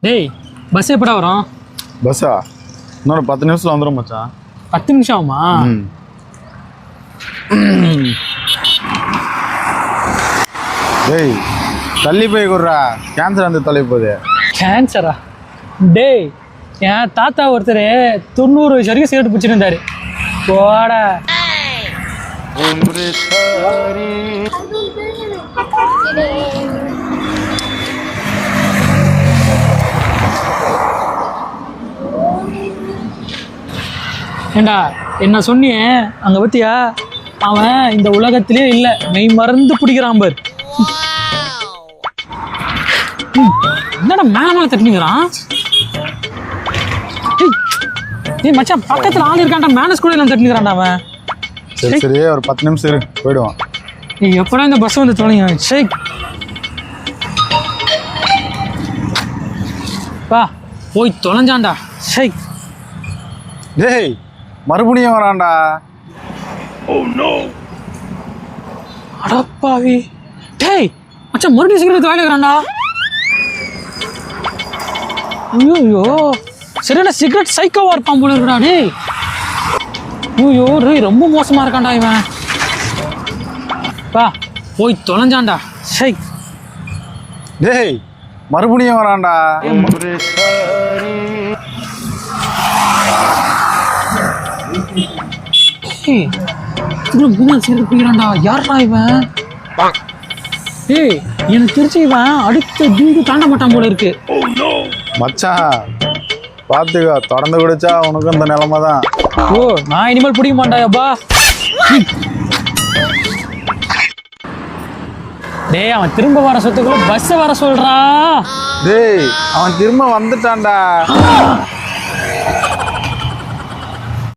டேய் பஸ் எப்படா வரும்? பஸ்ஸா இன்னொரு 10 நிமிஷத்துல வந்துடும் மச்சான். 10 நிமிஷம் ஆகுமா? டேய் தள்ளி போய் குடுறா, கேன்சர் வந்து தள்ளி போகுது. கேன்சரா? டேய் என் தாத்தா ஒருத்தர் 90 வயசு வரைக்கும் சிகரெட் பிடிச்சிட்டு இருந்தாரு. போடா. ஏண்டா என்ன சொன்னியே அங்க பத்தியா? அவன் இந்த உலகத்திலே இல்ல, மெய் மறந்து பிடிக்கிறான் பாரு. என்னடா மேல மேல தட்டினுங்கிறான்? ஏய் மச்சான், பக்கத்துல ஆள் இருக்கான்டா, மேனஸ் கூட எல்லாம் தட்டினுங்கிறான்டா அவன். சரி சரி, ஒரு 10 நிமிஷம் இரு, போயிடுவான். நீ எப்படா இந்த பஸ் வந்து தொலைங்க? சரி பா, போய் தொலைஞ்சான்டா. சரி டேய் மறுபடியும் வரான்டா. அடப்பாவி. டேய் மச்சான், மறுபடியும் சிகரெட் வாயில இருக்கிறான்டா. ஐயோ சரிடா, சிகரெட் சைக்கோவா இருப்பான் போல இருக்கடா. டேய் ஐயோ டேய், ரொம்ப மோசமா இருக்கான்டா இவன். பா போய் தொலைஞ்சான்டா. சரி டேய் மறுபடியும் வரான்டா. சிகரெட் பிடிக்கிறான்டா. யாரா இவன்? ஏய் எனக்கு தெரிஞ்சு இவன் அடுத்த டியூட்டி தாண்ட மாட்டான் போல இருக்கு. மச்சான் பார்த்துக்கோ, தொடர்ந்து குடிச்சா உனக்கு இந்த நிலைமை தான். ஓ நான் இனிமேல் பிடிக்க மாட்டாயப்பா. டேய் அவன் திரும்ப வர சொத்துக்குள்ள பஸ் வர சொல்றா. டேய் அவன் திரும்ப வந்துட்டான்டா.